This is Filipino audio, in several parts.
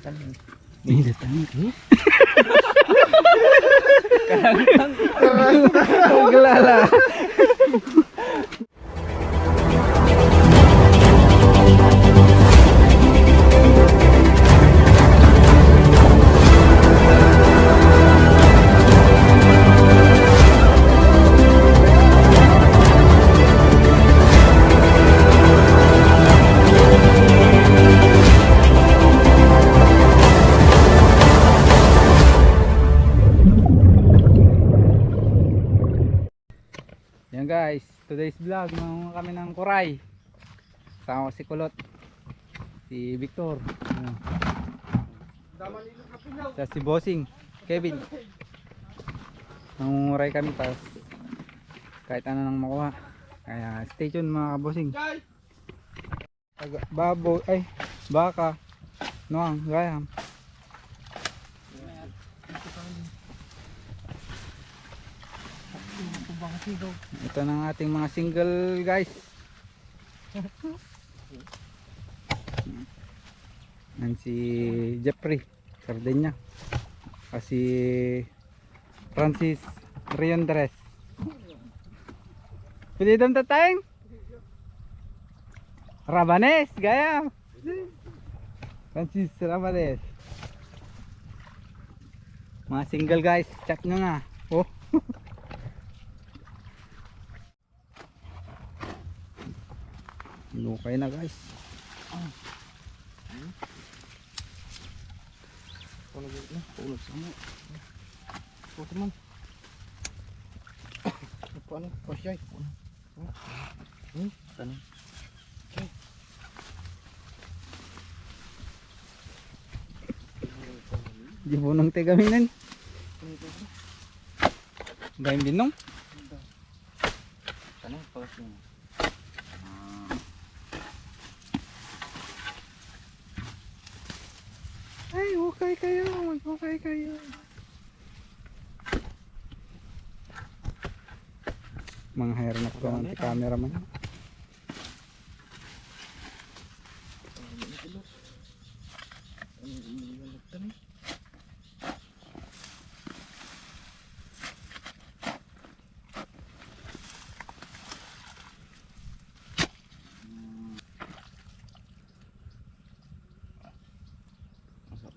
Ini datang ni. Gelala. Yan guys, today's vlog, mga kami ng Kuray. Kasama ko si Kulot, si Victor, sa si Bossing, Kevin. Nangunguray kami pas kahit ano nang makuha. Kaya stay tuned mga kabosing. Babo, ay baka, noang, gayam. Ito na ang ating mga single guys. Yan si Jeffrey Cardenia, si Francis Riondres. Pwede dam tatayang Rabanes gaya. Francis Rabanes. Mga single guys, chat nyo nga. Oh. Lukay na guys. Tulog sama. Tulog teman. Ano? Pasyay. Sana. Di bunong tegaminan. Gayong binong. Sana palasyo. Ay, hukay kayo, maghukay kayo. Mga hairnap ko ng cameraman.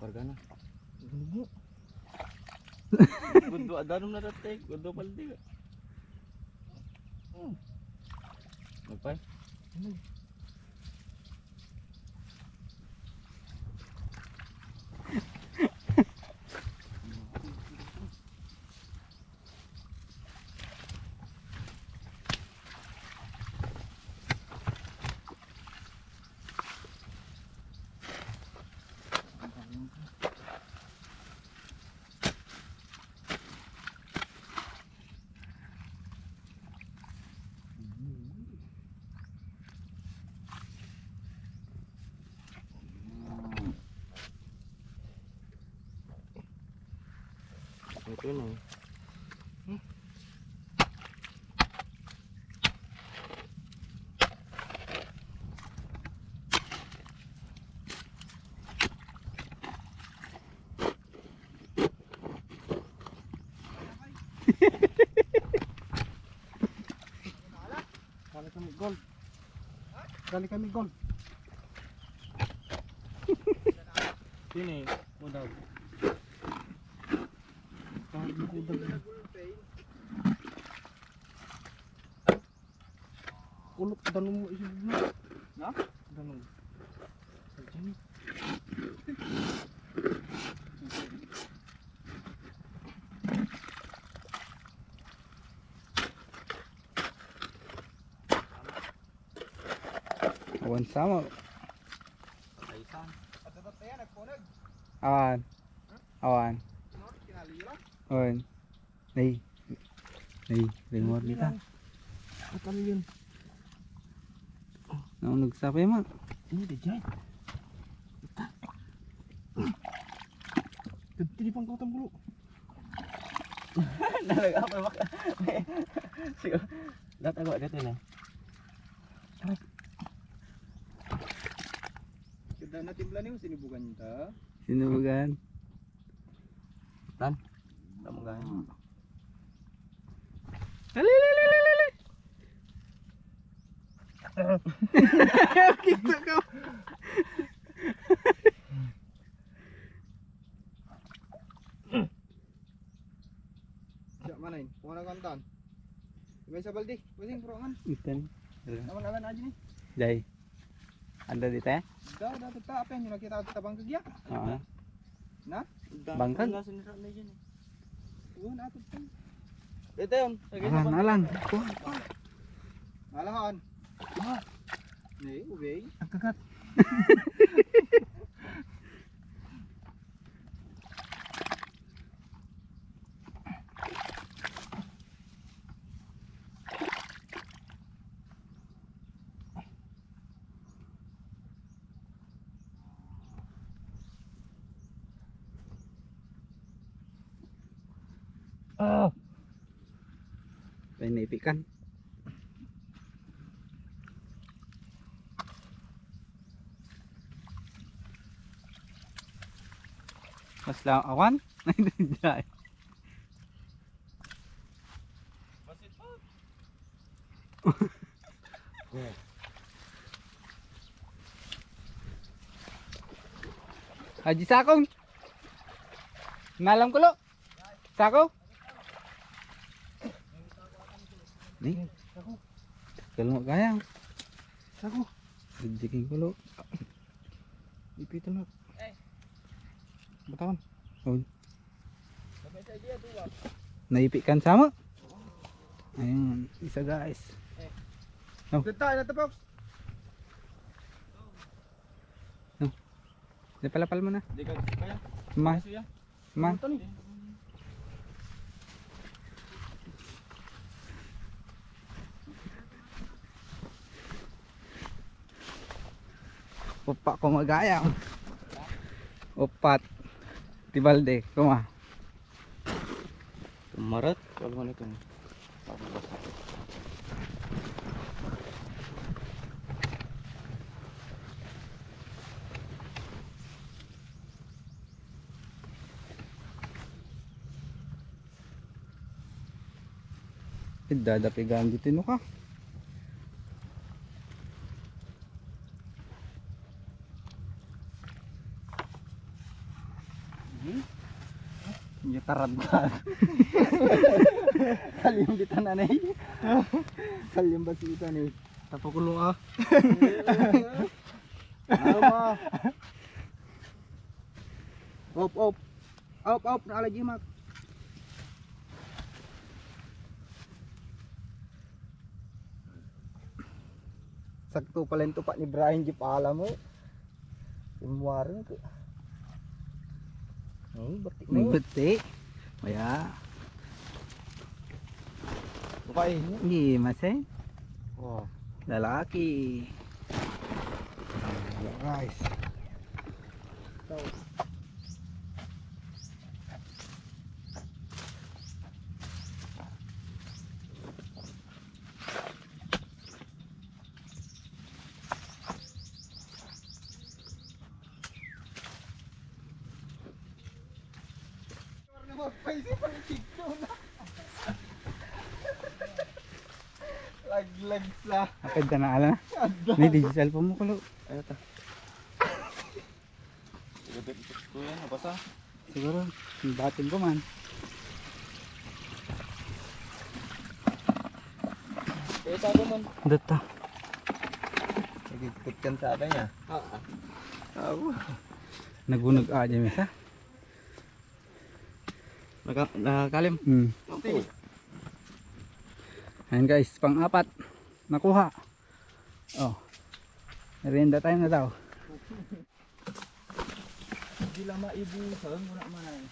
Pargana. Gundo adanong narating, gundo paldi. Magpay. Ito na. Kali kami gol. Kali kami gol. Sini, mudah. Ulok tanong mo isip mo. Na? Tanong. Awan sama. Kaisan. Awan. Awan. Awan. Nih. Nih, lingwar kita. Apa yun? Naon nagsapi man. Ini deh jay. Tadi pang kautam dulu. Nalag apa mak? Sige. Datago dito na. Sudah na timpla niyo sinibukan ta. Sinubugan. Tan. Kamu gaya. Alililililili. Kita kau. Siap manain. Mana kontan? Bisa baldi. Pusing perongan. Ikan. Aman-aman aja nih. Jai. Ada di teh? Udah tetap apa yang kita bangkit ya? Oo. Nah, Bangkag. uwan atot kan. Ito yun. Alan. Malahan. Nih, ubay. Ang kagat. Oh. May naipikan. Mas lang awan? Hindi. Haji sakong. Nalam ko lo. Sako. Nih. Kalau nggak kaya. Sako. Dijikin ko lo. Ipitan mo. Betawan. Oh. Naipikan sama. Ayun, isa guys. Kita na tapos. Dipalapal mo na. Di ka kaya. Man. Suya. Man. Ito nih. Upa ko magayang. Upat. Tibalde, kuma. Maret. Kalau mana itu? Dadapigan dito no ka. Iya tarantad. Kalim di tanah nih. Kalim basi kita nih. Tapakulong ah. Alma. Op. Op, na lagi mak. Sakto pala yung tupak ni Brian di pala mo. Imuwarin ko. Berarti na yun. Beti. Maya. Tupak Hindi masay. Oh. Lalaki. Guys. Lag sa. Apad ka na ala. May digital pa mo kulo. Ayo ta. Ikut ko yan, nabasa. Siguro. Batin ko man. Kaya sabi mo. Data. Ikut kan sabi niya. Oo. Nagunog aja mesa. Nakalim. Okay. Ayan guys, pang-apat. Nakuha. Oh. Merienda time na daw. Hindi lang maibusan, muna man ay.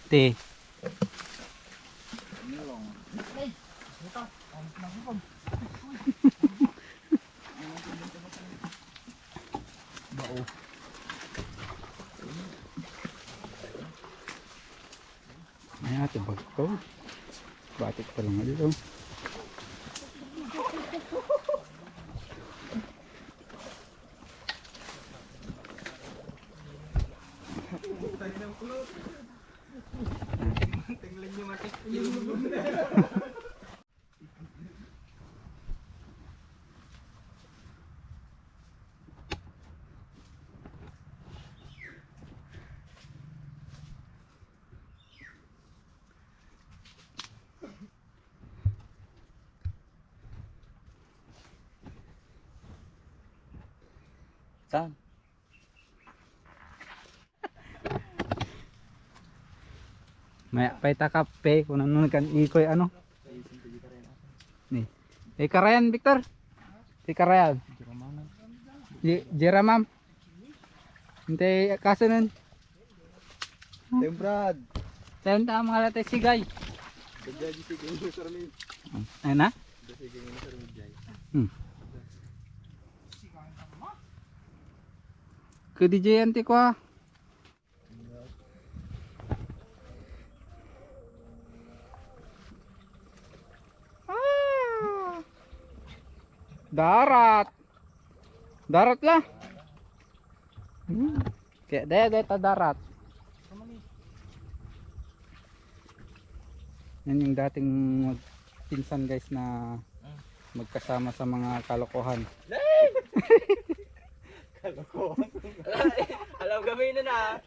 Te. Nilong. Bao. Ayan ate bag ko. Batik pa lang dito. Tayo ng kulot. Tingnan nyo matik. Saan? Maya pa ita kape kung ano kan ikoy ano. Nih. Karayan Victor. Karayan. Jeramam. Hintay kasanan. Tembrad. Tayo ta mga latay sigay. Jadi sige nyo sa ramin. Ayun na. Sige nyo sa ramin jay. Ke DJ anti ko ah. Darat. Darat lah. Kayak deh ta darat. Yan yung dating pinsan guys na magkasama sa mga kalokohan. Kalokohan. Alam gawin na.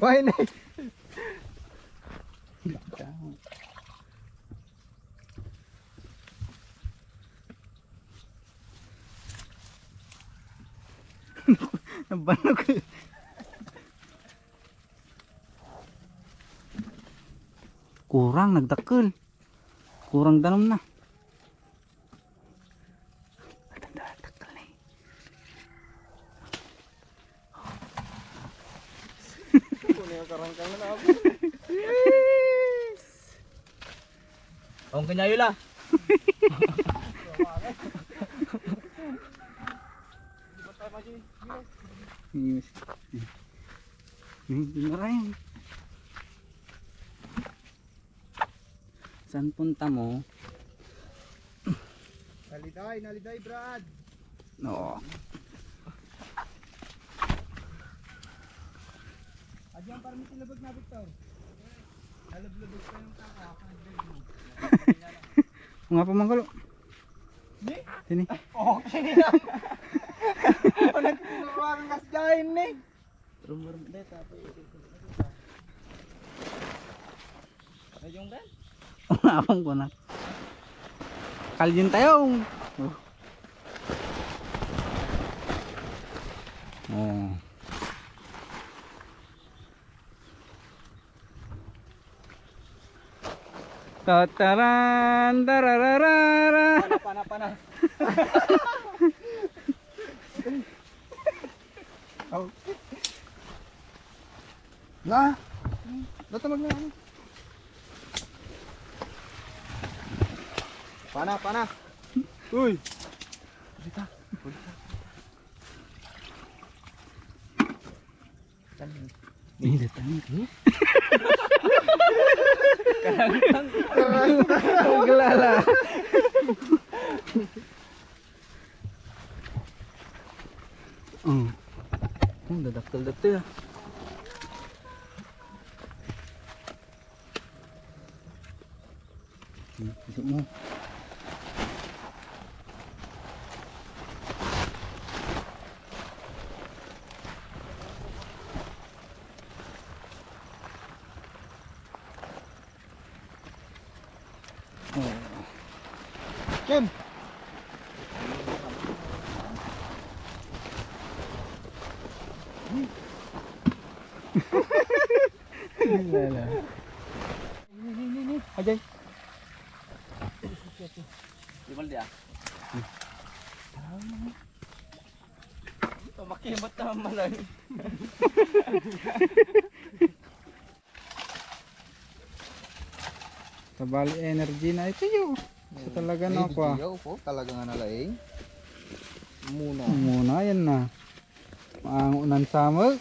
Why na? Nabanog. Kurang nagdakkel. Kurang danom na. Dakkel na. Kuno yung karangkang na ako. Ang kanyayo la. Maraming. Saan punta mo? Naliday Brad. No. Adyan parang tinabag na Victor. Nalablabog pa yung taka. Nga pa mangkulo. Ni? Sini. Okay na. Walang kinukuha ng kasjahin ni. Rum deh tapi. Ada yung ben? Apang ko na. Kaljin tayo. Oh. Tataran tararara. Pana. Okay. Lah. Datamag na. Pana. Uy. Dita. Ini datang. Gelala. Udah daktel ya. Duduk mo. Kim. Gelala. Ini. Ajay. Gimana dia? Makibat naman lang. Tabali energy na ito yun. So talaga na ako ah. po, talaga nga nalaing. Muna yan na. Maangunan samag.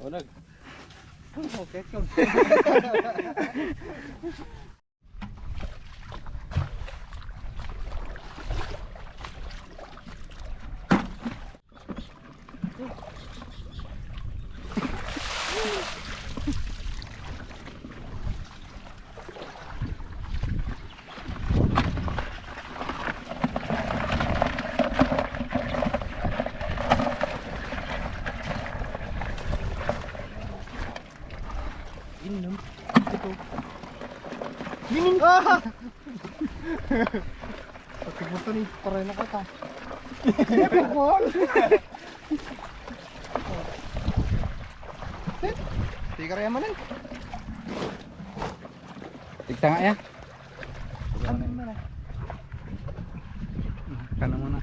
Unag. Okay, yun. Inom. Ito. Mining! Ah! Pagkig mo ito ni, paray na kita. Pagkibon! Tika rin man eh. Tigta nga yan. Ano naman eh? Kana muna.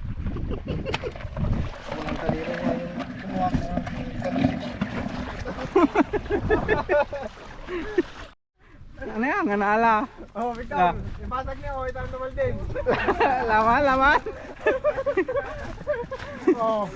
Walang kaliro nga yung kumuha ko ng kaliro. Ano yan? Nga naala. Oh, Victor! Ipasag niya, oh, itang tumal din. Laman, laman. Oh.